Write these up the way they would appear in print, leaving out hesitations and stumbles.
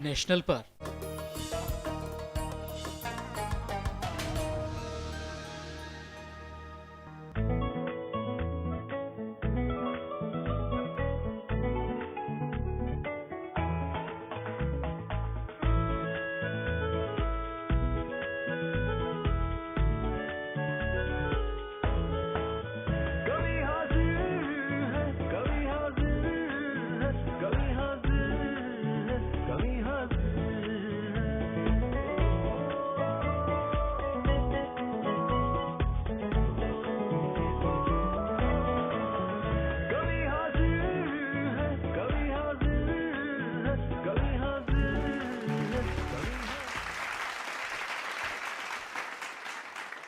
National पर। कभी हाजिर है, कभी हाजिर है, कभी हाजिर है, कभी हाजिर है। कभी हाजिर है, कभी हाजिर है, कभी हाजिर है,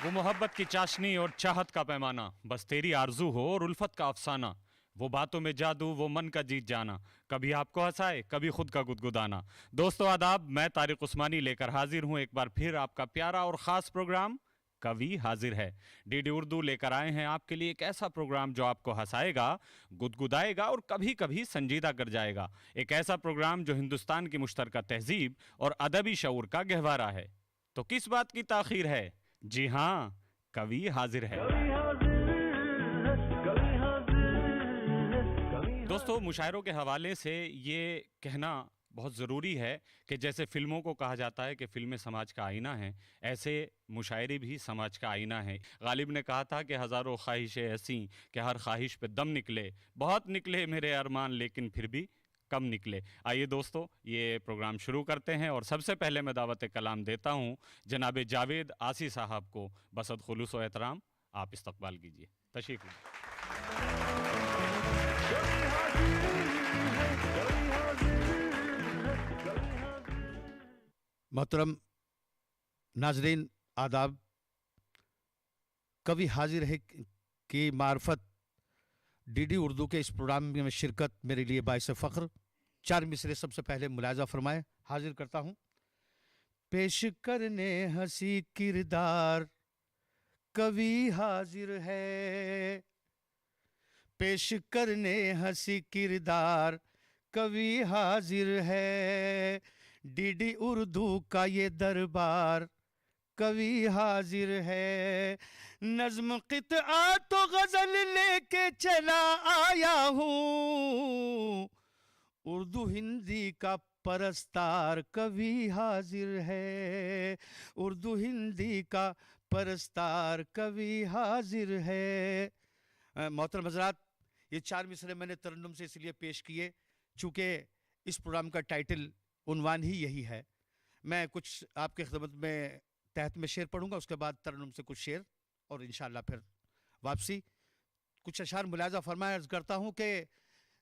वो मोहब्बत की चाशनी और चाहत का पैमाना, बस तेरी आरजू हो और उल्फत का अफसाना। वो बातों में जादू, वो मन का जीत जाना, कभी आपको हंसाए कभी खुद का गुदगुदाना। दोस्तों आदाब, मैं तारिक उस्मानी लेकर हाजिर हूं एक बार फिर आपका प्यारा और खास प्रोग्राम कवि हाजिर है। डीडी उर्दू लेकर आए हैं आपके लिए एक ऐसा प्रोग्राम जो आपको हंसाएगा, गुदगुदाएगा और कभी कभी संजीदा कर जाएगा। एक ऐसा प्रोग्राम जो हिंदुस्तान की मुश्तरका तहजीब और अदबी शऊर का गहवारा है। तो किस बात की ताखीर है? जी हाँ, कवि हाजिर है। कभी हाजिर है, कभी हाजिर है, कभी दोस्तों, मुशायरों के हवाले से ये कहना बहुत ज़रूरी है कि जैसे फिल्मों को कहा जाता है कि फिल्में समाज का आईना हैं, ऐसे मुशायरे भी समाज का आईना है। गालिब ने कहा था कि हज़ारों ख्वाहिशें ऐसी कि हर ख्वाहिश पे दम निकले, बहुत निकले मेरे अरमान लेकिन फिर भी कम निकले। आइए दोस्तों, ये प्रोग्राम शुरू करते हैं और सबसे पहले मैं दावत कलाम देता हूँ जनाब जावेद आसी साहब को। बसद खुलूस व एहतराम, आप इस्तकबाल कीजिए, तशरीफ लाइए। मोहतरम नाजरीन आदाब, कवि हाजिर है की मार्फत डीडी उर्दू के इस प्रोग्राम में शिरकत मेरे लिए बाइस फ़ख्र। चार मिसरे सबसे पहले मुलाजा फरमाए, हाजिर करता हूँ। पेश करने हंसी किरदार कवि हाजिर है, पेश करने हंसी किरदार कवि हाजिर है। डीडी उर्दू का ये दरबार कवि हाजिर है। नज्म क़ित्आ तो गजल लेके चला आया हूँ, उर्दू हिंदी का परस्तार कवि हाजिर है। उर्दू हिंदी का परस्तार कवि हाजिर है। मोहतरम हज़रात, ये चार मिसरे मैंने तरन्नुम से इसलिए पेश किए चूँकि इस प्रोग्राम का टाइटल, उन्वान ही यही है। मैं कुछ आपके खिदमत में तहत में शेर पढ़ूंगा, उसके बाद तरन्नुम से कुछ शेर और इंशाअल्लाह फिर वापसी। कुछ अशार मुलाजा फरमाया, अर्ज करता हूँ कि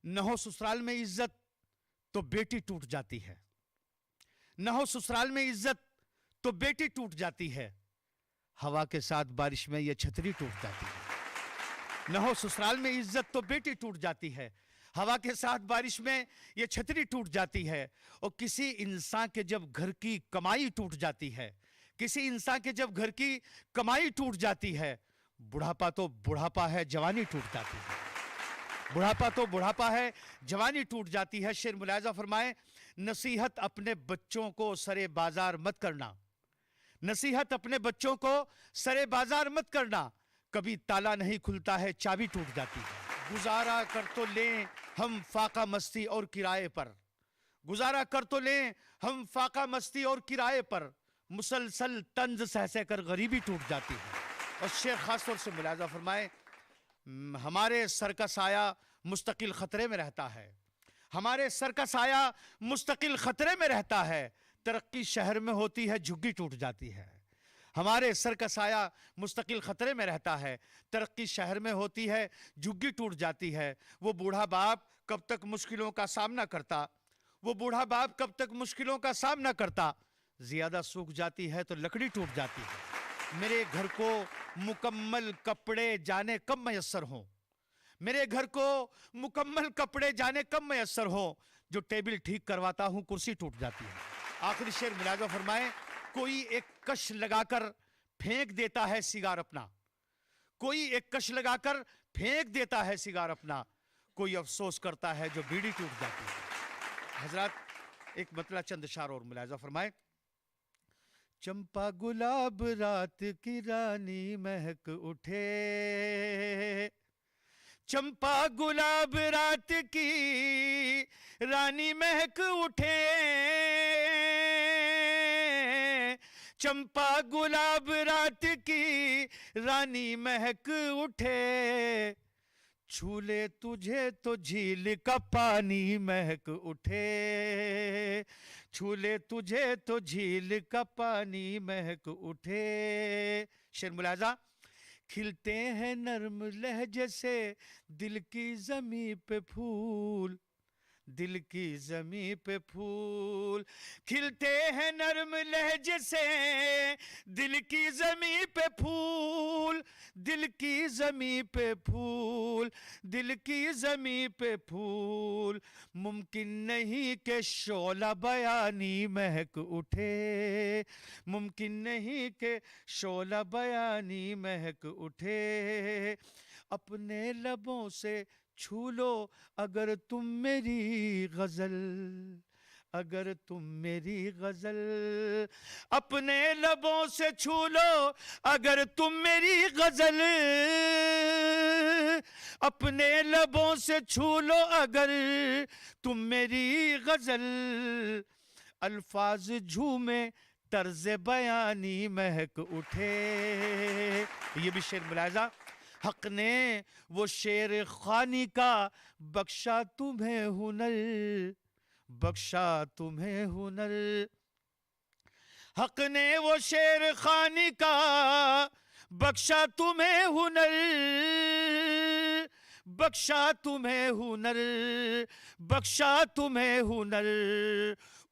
न हो ससुराल में इज्जत तो बेटी टूट जाती है, न हो ससुराल में इज्जत तो बेटी टूट जाती है। हवा के साथ बारिश में यह छतरी टूट जाती है। न हो ससुराल में इज्जत तो बेटी टूट जाती है, हवा के साथ बारिश में ये छतरी टूट जाती है। और किसी इंसान के जब घर की कमाई टूट जाती है, किसी इंसान के जब घर की कमाई टूट जाती है, बुढ़ापा तो बुढ़ापा है, जवानी टूट जाती है। बुढ़ापा तो बुढ़ापा है, जवानी टूट जाती है। शेर मुलाजा फरमाए, नसीहत अपने बच्चों को सरे बाजार मत करना, नसीहत अपने बच्चों को सरे बाजार मत करना। कभी ताला नहीं खुलता है, चाबी टूट जाती है। गुजारा कर तो लें हम फाका मस्ती और किराए पर, गुजारा कर तो लें हम फाका मस्ती और किराए पर, मुसलसल तंज सह सह कर गरीबी टूट जाती है। और शेर खास तौर से मुलाजा फरमाए, हमारे सर का साया मुस्तकिल खतरे में रहता है, हमारे सर का साया मुस्तकिल खतरे में रहता है। तरक्की शहर में होती है, झुग्गी टूट जाती है। हमारे सर का साया मुस्तकिल खतरे में रहता है, तरक्की शहर में होती है, झुग्गी टूट जाती है। वो बूढ़ा बाप कब तक मुश्किलों का सामना करता, वो बूढ़ा बाप कब तक मुश्किलों का सामना करता। ज्यादा सूख जाती है तो लकड़ी टूट जाती है। मेरे घर को मुकम्मल कपड़े जाने कब मैसर हों, मेरे घर को मुकम्मल कपड़े जाने कब मैसर हो, जो टेबल ठीक करवाता हूं कुर्सी टूट जाती है। आखिरी शेर मुलाजा फरमाए, कोई एक कश लगाकर फेंक देता है सिगार अपना, कोई एक कश लगाकर फेंक देता है सिगार अपना, कोई अफसोस करता है जो बीड़ी टूट जाती है। हजरत, एक मतला चंद शार और मुलाजा फरमाए। चंपा गुलाब रात की रानी महक उठे, चंपा गुलाब रात की रानी महक उठे, चंपा गुलाब रात की रानी महक उठे, छूले तुझे तो झील का पानी महक उठे, छूले तुझे तो झील का पानी महक उठे। शेर मुलाजा। खिलते हैं नर्म लहजे से दिल की जमी पे फूल, दिल की जमी पे फूल, खिलते हैं नर्म लहजे से दिल की जमी पे फूल, दिल की जमी पे फूल, दिल की जमी पे फूल, मुमकिन नहीं कि शोला बयानी महक उठे, मुमकिन नहीं कि शोला बयानी महक उठे, अपने लबों से छू लो अगर तुम मेरी गजल, अगर तुम मेरी गजल, अपने लबों से छू लो अगर तुम मेरी गजल, अपने लबों से छू लो अगर तुम मेरी गजल, अल्फाज झूमे तर्ज बयानी महक उठे। ये भी शेर मुलाजा। हक ने वो शेर खानी का बख्शा तुम्हें हुनर, बख्शा तुम्हें हुनर, हक ने वो शेर खानी का बख्शा तुम्हें हुनर, बख्शा तुम्हें हुनर, बख्शा तुम्हें हुनर,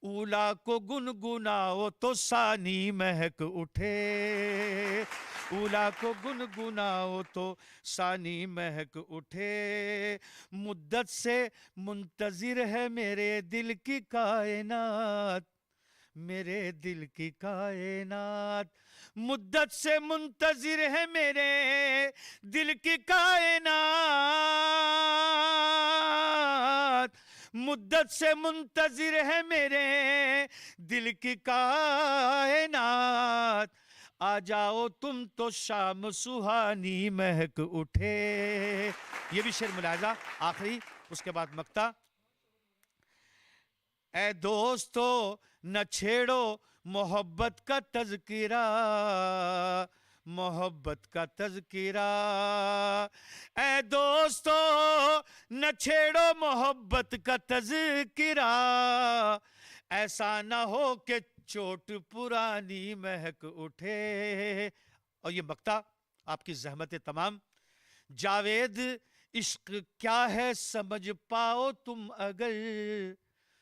ऊला को गुनगुनाओ तो सानी महक उठे, ऊला को गुनगुनाओ तो सानी महक उठे, मुद्दत से मुंतजिर है मेरे दिल की कायनात, मेरे दिल की कायनात, मुद्दत से मुंतजिर है मेरे दिल की कायनात, मुद्दत से मुंतजिर है मेरे दिल की कायनात, आ जाओ तुम तो शाम सुहानी महक उठे। ये भी शेर मुलाजा। आखिरी उसके बाद मक्ता। ए दोस्तों न छेड़ो मोहब्बत का तज़किरा, मोहब्बत का तज़किरा, ए दोस्तों न छेड़ो मोहब्बत का तज़किरा, ऐसा ना हो कि चोट पुरानी महक उठे। और ये मक्ता आपकी ज़हमत तमाम। जावेद इश्क क्या है समझ पाओ तुम अगर,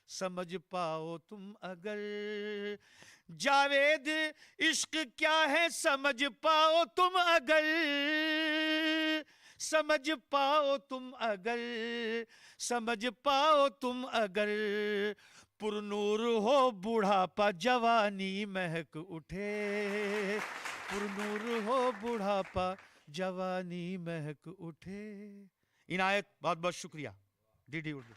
समझ पाओ तुम अगर, जावेद इश्क क्या है समझ पाओ तुम अगर, समझ पाओ तुम अगर, समझ पाओ तुम अगर, पुरनूर हो बुढ़ापा जवानी महक उठे, पुरनूर हो बुढ़ापा जवानी महक उठे। इनायत बहुत बहुत शुक्रिया। डीडी उर्दू।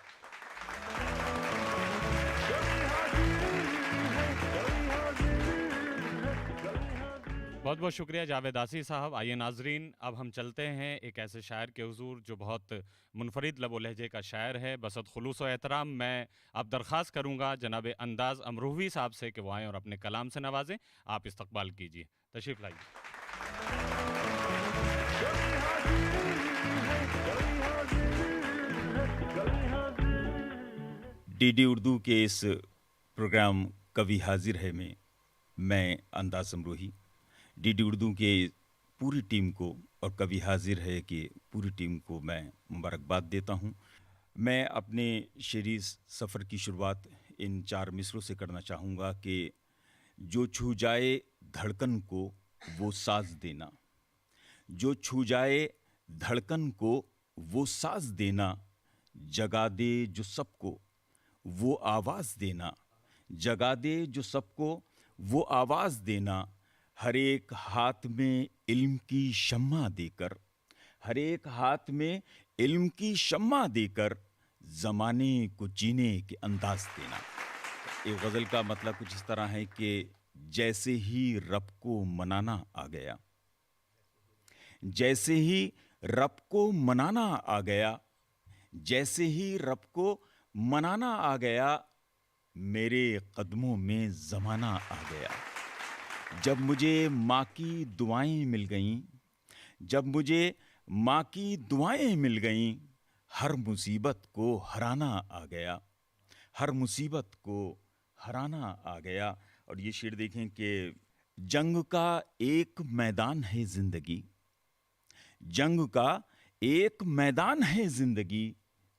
बहुत बहुत शुक्रिया जावेद आसी साहब। आइए नाजरीन, अब हम चलते हैं एक ऐसे शायर के हुजूर जो बहुत मुनफरिद लबो लहजे का शायर है। बसत खुलूस व एहतराम मैं अब दरख्वास्त करूँगा जनाब अंदाज अमरूवी साहब से कि वो आएँ और अपने कलाम से नवाजें। आप इस्तकबाल कीजिए, तशरीफ़ लाइए। डीडी उर्दू के इस प्रोग्राम कवि हाजिर है में मैं अंदाज अमरूही डीडी उर्दू के पूरी टीम को और कवि हाजिर है कि पूरी टीम को मैं मुबारकबाद देता हूं। मैं अपने शेरी सफ़र की शुरुआत इन 4 मिसरों से करना चाहूँगा कि जो छू जाए धड़कन को वो साज देना, जो छू जाए धड़कन को वो साज देना, जगा दे जो सबको वो आवाज़ देना, जगा दे जो सबको वो आवाज़ देना, हर एक हाथ में इल्म की शम्मा देकर, हर एक हाथ में इल्म की शम्मा देकर ज़माने को जीने के अंदाज देना। एक गज़ल का मतलब कुछ इस तरह है कि जैसे ही रब को मनाना आ गया, जैसे ही रब को मनाना आ गया, जैसे ही रब को मनाना आ गया, मेरे कदमों में ज़माना आ गया। जब मुझे माँ की दुआएं मिल गईं, जब मुझे माँ की दुआएं मिल गईं, हर मुसीबत को हराना आ गया, हर मुसीबत को हराना आ गया। और ये शेर देखें कि जंग का एक मैदान है ज़िंदगी, जंग का एक मैदान है ज़िंदगी,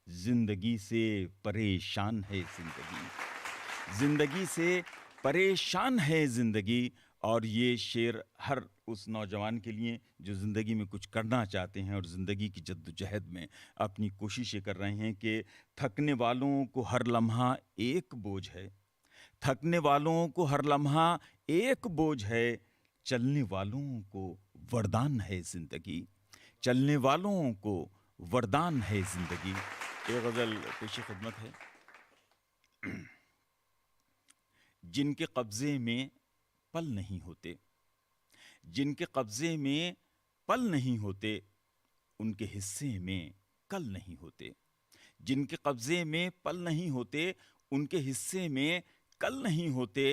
ज़िंदगी से परेशान है ज़िंदगी, ज़िंदगी से परेशान है ज़िंदगी। और ये शेर हर उस नौजवान के लिए जो ज़िंदगी में कुछ करना चाहते हैं और ज़िंदगी की जद्दोजहद में अपनी कोशिशें कर रहे हैं कि थकने वालों को हर लम्हा एक बोझ है, थकने वालों को हर लम्हा एक बोझ है, चलने वालों को वरदान है ज़िंदगी, चलने वालों को वरदान है ज़िंदगी। ये गज़ल पेश खिदमत है। जिनके कब्ज़े में पल नहीं होते, जिनके कब्ज़े में पल नहीं होते, उनके हिस्से में कल नहीं होते। जिनके कब्ज़े में पल नहीं होते, उनके हिस्से में कल नहीं होते।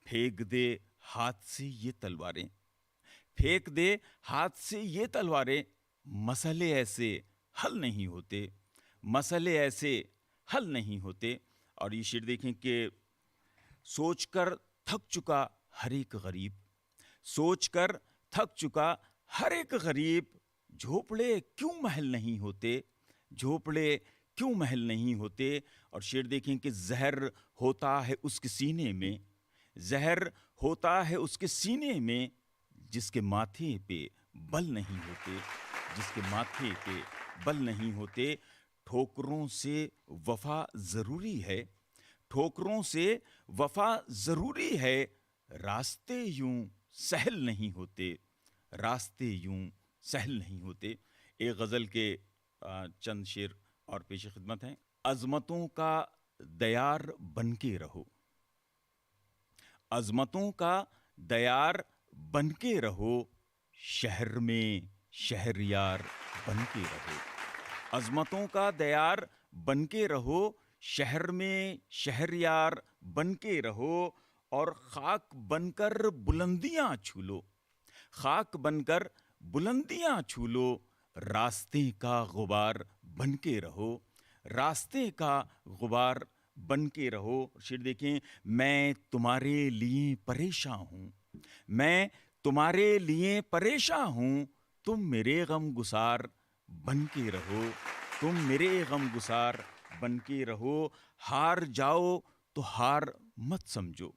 फेंक दे हाथ से ये तलवारें, फेंक दे हाथ से ये तलवारें, मसले ऐसे हल नहीं होते, मसले ऐसे हल नहीं होते। और ये शेर देखें कि सोचकर थक चुका हर एक गरीब, सोचकर थक चुका हर एक गरीब, झोपड़े क्यों महल नहीं होते, झोपड़े क्यों महल नहीं होते। और शेर देखें कि जहर होता है उसके सीने में, जहर होता है उसके सीने में, जिसके माथे पे बल नहीं होते, जिसके माथे पे बल नहीं होते। ठोकरों से वफा ज़रूरी है, ठोकरों से वफा ज़रूरी है, रास्ते यूं सहल नहीं होते, रास्ते यूं सहल नहीं होते। एक गज़ल के चंद शेर और पेश खिदमत हैं। अज़मतों का दयार बन के रहो, अज़मतों का दयार बन के रहो, शहर में शहरयार बन के रहो, अज़मतों का दयार बन के रहो, शहर में शहरयार बन के रहो। और खाक बनकर बुलंदियां छू लो, खाक बनकर बुलंदियां छू लो, रास्ते का गुबार बन के रहो, रास्ते का गुबार बन के रहो। शेर देखें, मैं तुम्हारे लिए परेशान हूँ, मैं तुम्हारे लिए परेशान हूँ, तुम मेरे गम गुसार बन के रहो, तुम मेरे गम गुसार बन के रहो। हार जाओ तो हार मत समझो,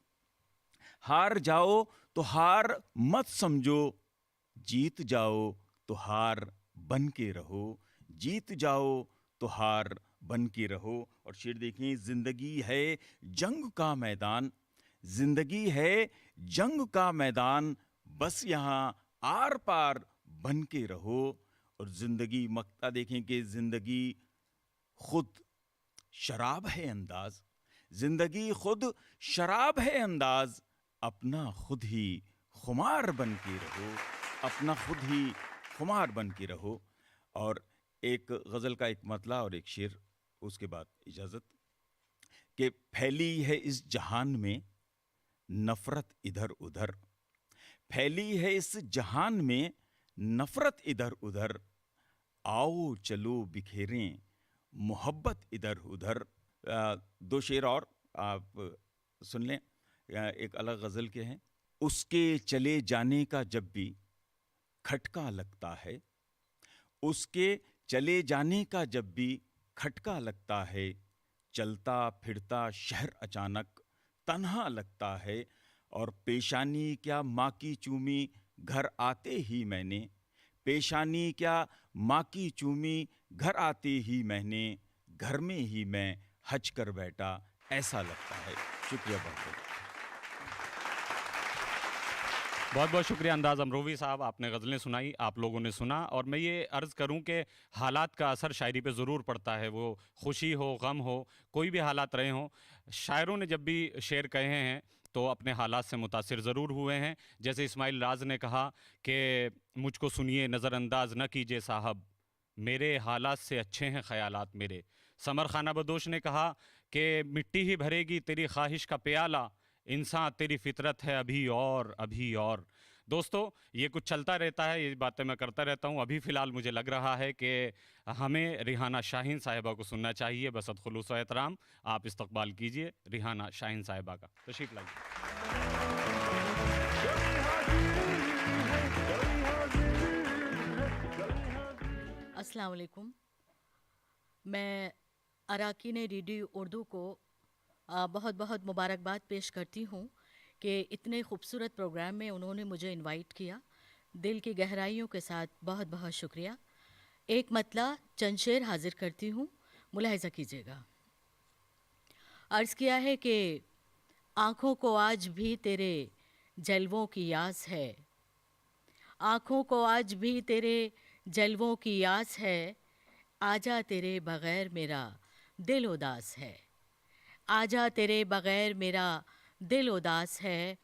हार जाओ तो हार मत समझो, जीत जाओ तो हार बन के रहो, जीत जाओ तो हार बन के रहो। और शेर देखें, जिंदगी है जंग का मैदान, जिंदगी है जंग का मैदान, बस यहाँ आर पार बन के रहो। और जिंदगी मक्ता देखें कि जिंदगी खुद शराब है अंदाज, जिंदगी खुद शराब है अंदाज, अपना खुद ही खुमार बन के रहो, अपना खुद ही खुमार बन के रहो। और एक गज़ल का एक मतला और एक शेर, उसके बाद इजाज़त। कि फैली है इस जहान में नफ़रत इधर उधर, फैली है इस जहान में नफ़रत इधर उधर, आओ चलो बिखेरें मोहब्बत इधर उधर। दो शेर और आप सुन लें, एक अलग गज़ल के हैं। उसके चले जाने का जब भी खटका लगता है, उसके चले जाने का जब भी खटका लगता है, चलता फिरता शहर अचानक तन्हा लगता है। और पेशानी क्या माँ की चूमी घर आते ही मैंने, पेशानी क्या माँ की चूमी घर आते ही मैंने, घर में ही मैं हज कर बैठा ऐसा लगता है। शुक्रिया बहुत बहुत। बहुत बहुत शुक्रिया अंदाज अमरोवी साहब, आपने गज़लें सुनाई, आप लोगों ने सुना। और मैं ये अर्ज़ करूं कि हालात का असर शायरी पे ज़रूर पड़ता है, वो खुशी हो, गम हो, कोई भी हालात रहे हों। शायरों ने जब भी शेर कहे हैं तो अपने हालात से मुतासिर ज़रूर हुए हैं। जैसे इस्माइल राज ने कहा कि मुझको सुनिए नज़रअंदाज न कीजिए साहब, मेरे हालात से अच्छे हैं ख़यालात मेरे। समर खाना बदोश ने कहा कि मिट्टी ही भरेगी तेरी ख्वाहिश का प्याला, इंसान तेरी फितरत है अभी और अभी और। दोस्तों, ये कुछ चलता रहता है, ये बातें मैं करता रहता हूँ। अभी फ़िलहाल मुझे लग रहा है कि हमें रिहाना शाहीन साहिबा को सुनना चाहिए। बसत खुलूस व एहतराम, आप इस्तकबाल कीजिए रिहाना शाहीन साहिबा का। तशरीफ़ लाइए। अस्सलाम वालेकुम। मैं अराकीन डीडी उर्दू को बहुत बहुत मुबारकबाद पेश करती हूँ कि इतने खूबसूरत प्रोग्राम में उन्होंने मुझे इनवाइट किया। दिल की गहराइयों के साथ बहुत बहुत शुक्रिया। एक मतला चंद शेर हाजिर करती हूँ, मुलाहिज़ा कीजिएगा। अर्ज़ किया है कि आँखों को आज भी तेरे जलवों की यास है, आँखों को आज भी तेरे जलवों की यास है, आजा तेरे बग़ैर मेरा दिल उदास है, आजा तेरे बग़ैर मेरा दिल उदास है।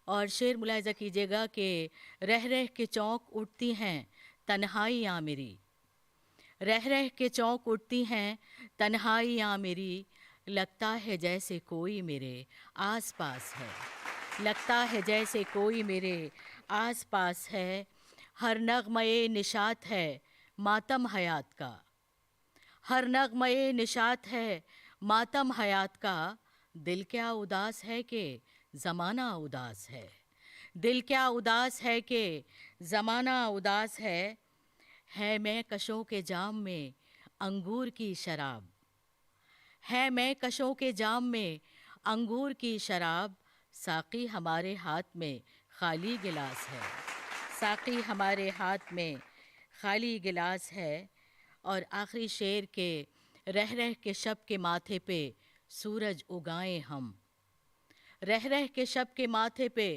और शेर मुलाहिज़ा कीजिएगा कि रह रह के चौंक उठती हैं तन्हाइयाँ मेरी, रह रह के चौंक उठती हैं तन्हाइयाँ मेरी, लगता है जैसे कोई मेरे आस पास है, लगता है जैसे कोई मेरे आस पास है। हर नग़्मे निशात है मातम हयात का, हर नग़्मे निशात है मातम हयात का, दिल क्या उदास है कि ज़माना उदास है, दिल क्या उदास है कि ज़माना उदास है मैं कशों के जाम में अंगूर की शराब, है मैं कशों के जाम में अंगूर की शराब, साक़ी हमारे हाथ में खाली गिलास है, साक़ी हमारे हाथ में खाली गिलास है। और आखिरी शेर के रह रह के शब के माथे पे सूरज उगाएं हम, रह रह के शब के माथे पे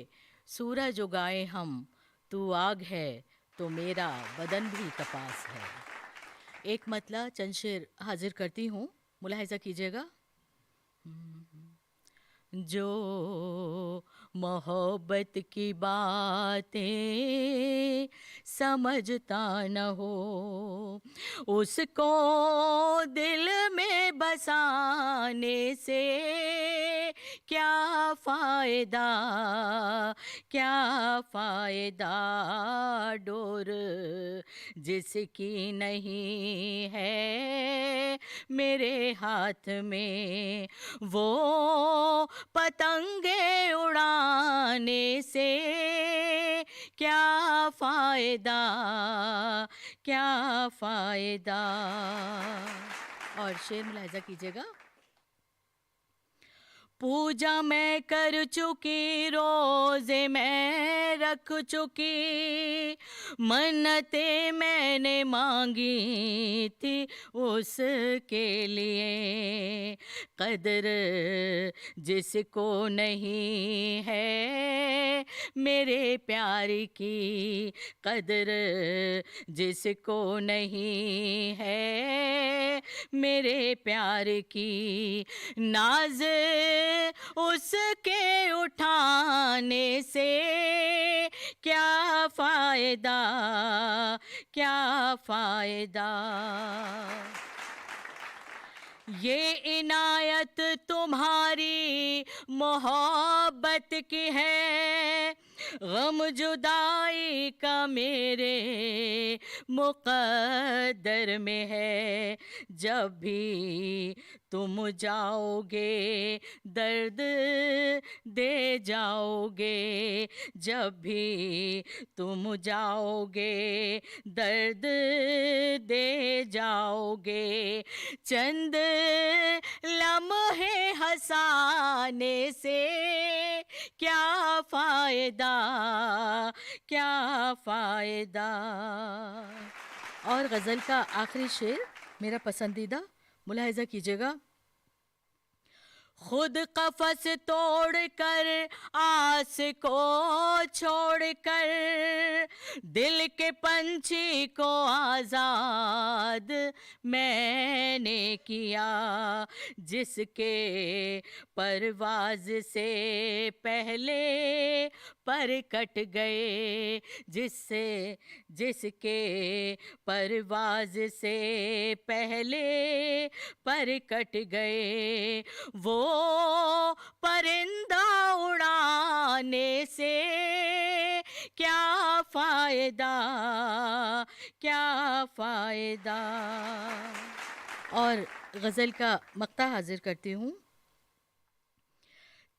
सूरज उगाएं हम, तू आग है तो मेरा बदन भी कपास है। एक मतला चंद शेर हाजिर करती हूँ, मुलाहिज़ा कीजिएगा। जो मोहब्बत की बातें समझता न हो, उसको दिल में बसाने से क्या फ़ायदा, क्या फ़ायदा, डोर जिसकी नहीं है मेरे हाथ में, वो पतंगे उड़ाने से क्या फ़ायदा, क्या फ़ायदा। और शेर मुलाहिज़ा कीजिएगा। पूजा मैं कर चुकी, रोज़े मैं रख चुकी, मन्नतें मैंने मांगी थी उसके लिए, कदर जिसको नहीं है मेरे प्यार की, कदर जिसको नहीं है मेरे प्यार की, नाज उसके उठाने से क्या फ़ायदा, क्या फ़ायदा। ये इनायत तुम्हारी मोहब्बत की है, गम जुदाई का मेरे मुक़द्दर में है, जब भी तुम जाओगे दर्द दे जाओगे, जब भी तुम जाओगे दर्द दे जाओगे, चंद लम्हे हंसाने से क्या फ़ायदा, क्या फ़ायदा। और गज़ल का आखिरी शेर मेरा पसंदीदा, मुलाहिज़ा कीजिएगा। खुद कफस तोड़कर आस को छोड़कर दिल के पंछी को आज़ाद मैंने किया, जिसके परवाज़ से पहले पर कट गए, जिसके परवाज़ से पहले पर कट गए। वो परिंदा उड़ाने से क्या फ़ायदा, क्या फ़ायदा। और गज़ल का मक्ता हाजिर करती हूँ।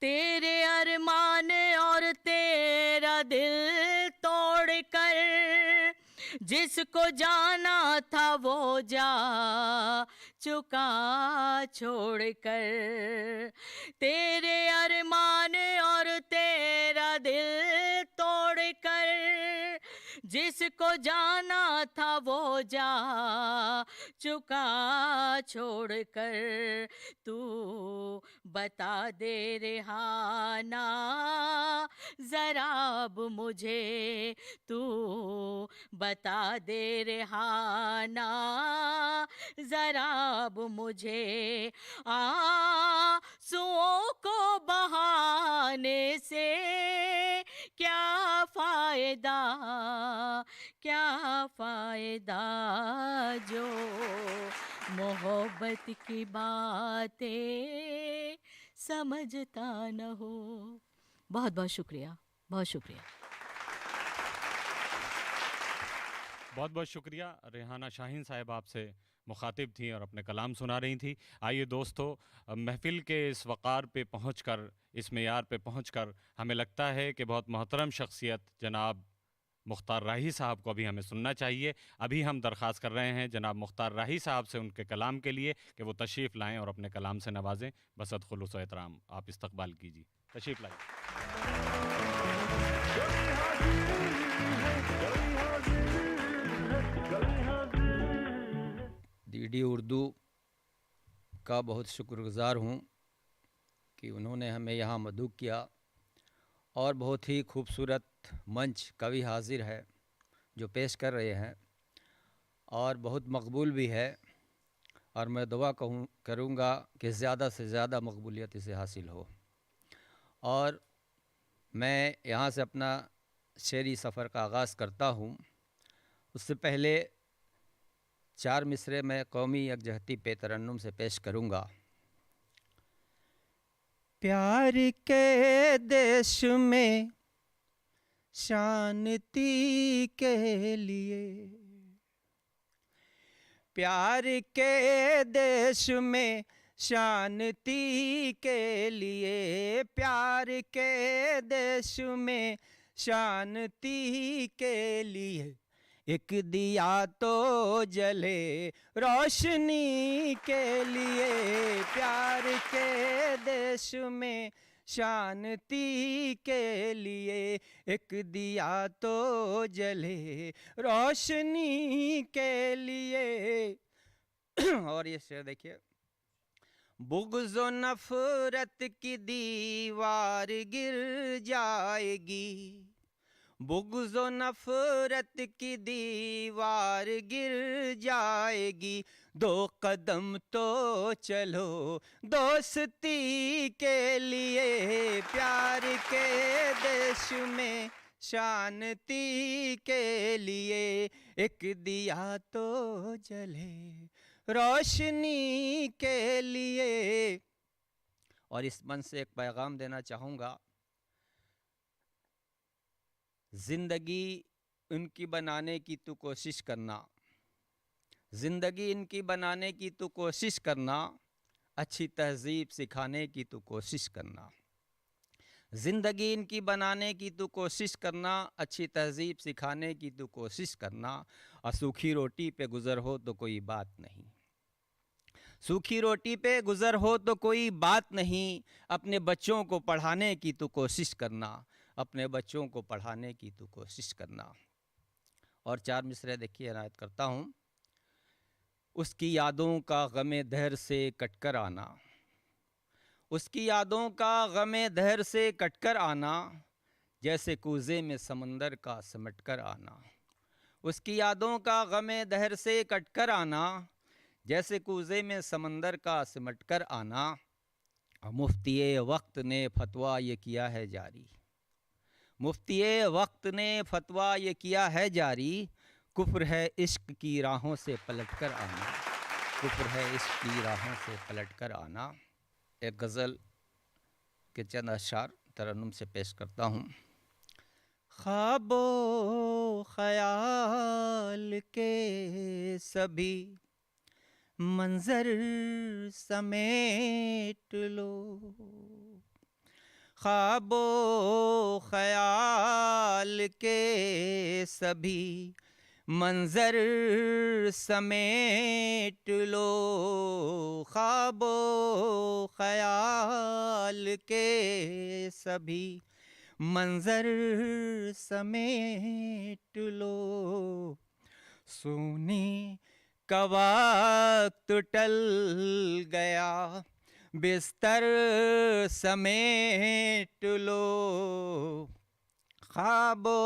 तेरे अरमान और तेरा दिल तोड़ कर जिसको जाना था वो जा चुका छोड़ कर। तेरे अरमान और तेरा दिल तोड़ कर जिसको जाना था वो जा चुका छोड़ कर। तू बता दे रेहाना ज़रा अब मुझे, तू बता दे रेहाना ज़रा अब मुझे। आंसुओं को बहाने से क्या फ़ायदा, क्या फ़ायदा, जो मोहब्बत की बातें समझता न हो। बहुत बहुत शुक्रिया, बहुत शुक्रिया। बहुत बहुत शुक्रिया। रेहाना शाहीन साहब आपसे मुखातिब थी और अपने कलाम सुना रही थी। आइए दोस्तों, महफ़िल के इस वक़ार पे पहुंचकर, इस मेयार पे पहुंचकर हमें लगता है कि बहुत मोहतरम शख्सियत जनाब मुख्तार राही साहब को अभी हमें सुनना चाहिए। अभी हम दरख्वास्त कर रहे हैं जनाब मुख्तार राही साहब से उनके कलाम के लिए कि वो तशरीफ़ लाएँ और अपने कलाम से नवाजें। बसत खुलूस व एहतराम आप इस्तकबाल कीजिए, तशरीफ़ लाइए। डीडी उर्दू का बहुत शुक्रगुज़ार हूँ कि उन्होंने हमें यहाँ मदऊ किया और बहुत ही खूबसूरत मंच कवि हाजिर है जो पेश कर रहे हैं और बहुत मकबूल भी है, और मैं दुआ करूँगा कि ज़्यादा से ज़्यादा मकबूलियत इसे हासिल हो। और मैं यहाँ से अपना शेरी सफ़र का आगाज़ करता हूँ। उससे पहले 4 मिसरे में कौमी यकजहती पे तरन्नुम से पेश करूँगा। प्यार के देश में शांति के लिए, प्यार के देश में शांति के लिए, प्यार के देश में शांति के लिए एक दिया तो जले रोशनी के लिए। प्यार के देश में शांति के लिए एक दिया तो जले रोशनी के लिए। और ये शेर देखिए। बुग़्ज़ व नफ़रत की दीवार गिर जाएगी, बुग़्ज़ व नफ़रत की दीवार गिर जाएगी। 2 कदम तो चलो दोस्ती के लिए। प्यार के देश में शांति के लिए एक दिया तो जले रोशनी के लिए। और इस मन से एक पैगाम देना चाहूँगा। ज़िंदगी इनकी बनाने की तू कोशिश करना, ज़िंदगी इनकी बनाने की तू कोशिश करना, अच्छी तहज़ीब सिखाने की तू कोशिश करना। ज़िंदगी इनकी बनाने की तू कोशिश करना, अच्छी तहज़ीब सिखाने की तू कोशिश करना। और सूखी रोटी पे गुज़र हो तो कोई बात नहीं, सूखी रोटी पे गुज़र हो तो कोई बात नहीं। अपने बच्चों को पढ़ाने की तू कोशिश करना, अपने बच्चों को पढ़ाने की तू कोशिश करना। और 4 मिसरे देखिए, इनायत करता हूँ। उसकी यादों का गमे दहर से कटकर आना, उसकी यादों का गमे दहर से कटकर आना, जैसे कूजे में समंदर का सिमटकर आना। उसकी यादों का गमे दहर से कटकर आना, जैसे कूजे में समंदर का सिमटकर आना। मुफ्ती वक्त ने फतवा ये किया है जारी, मुफ्ती वक्त ने फतवा ये किया है जारी, कुफ्र है इश्क की राहों से पलटकर आना, कुफ्र है इश्क की राहों से पलटकर आना। एक गज़ल के चंद अशार तरन्नुम से पेश करता हूँ। ख्वाबो ख्याल के सभी मंजर समेट लो, ख्वाबो ख्याल के सभी मंजर समेट लो, ख्वाबो ख्याल के सभी मंजर समेट लो। सोने का वक्त टल गया, बिस्तर समेट लो, ख्वाबो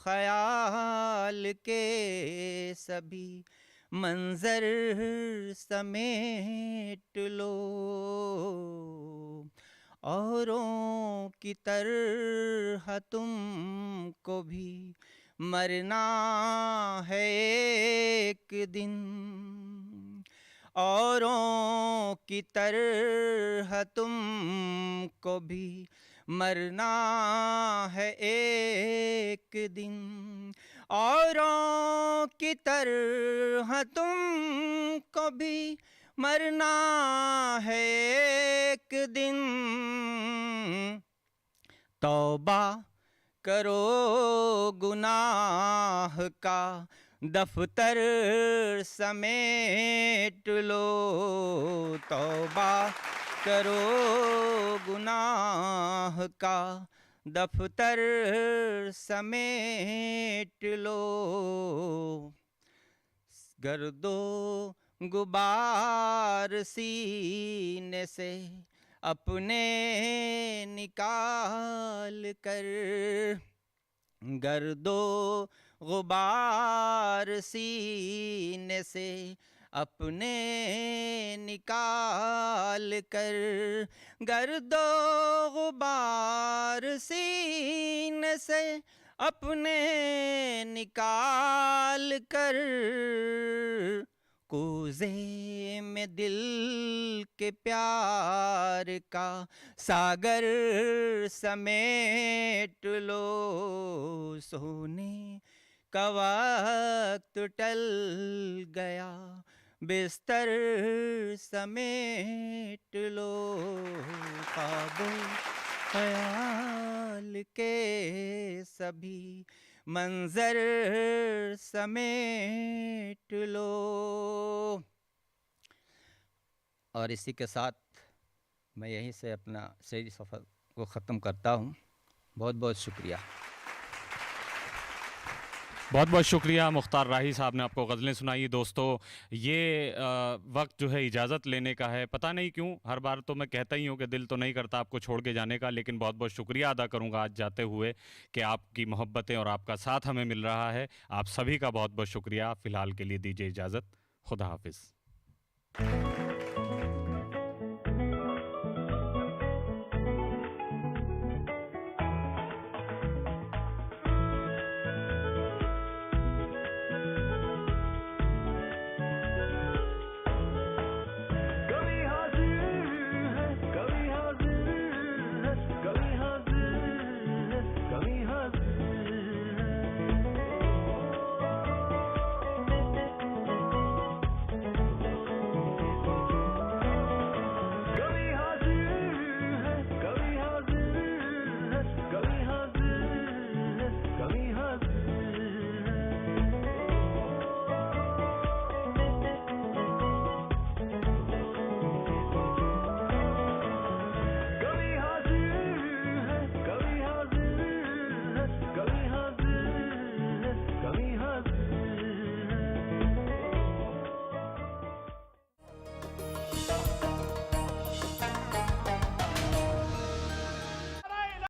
ख्याल के सभी मंजर समेट लो। औरों की तरह तुमको भी मरना है एक दिन, औरों की तरह तुमको भी मरना है एक दिन, औरों की तरह तुमको भी मरना है एक दिन। तौबा करो गुनाह का दफ्तर समेट लो, तौबा करो गुनाह का दफ्तर समेट लो। गर्दो गुबार सीने से अपने निकाल कर, गर्दो गुबार सीने से अपने निकाल कर, गर्दो गुबार सीने से अपने निकाल कर, कूजे में दिल के प्यार का सागर समेट लो। सोने का वक्त टल गया, बिस्तर समेट लो, ख्वाबो ख्याल के सभी मंजर समेट लो। और इसी के साथ मैं यहीं से अपना शेरी सफ़र को ख़त्म करता हूँ। बहुत बहुत शुक्रिया। बहुत बहुत शुक्रिया मुख्तार राही साहब ने आपको गज़लें सुनाई। दोस्तों ये वक्त जो है इजाज़त लेने का है। पता नहीं क्यों हर बार तो मैं कहता ही हूँ कि दिल तो नहीं करता आपको छोड़ के जाने का, लेकिन बहुत बहुत शुक्रिया अदा करूँगा आज जाते हुए कि आपकी मोहब्बतें और आपका साथ हमें मिल रहा है। आप सभी का बहुत बहुत शुक्रिया। फ़िलहाल के लिए दीजिए इजाज़त। खुदा हाफिज़।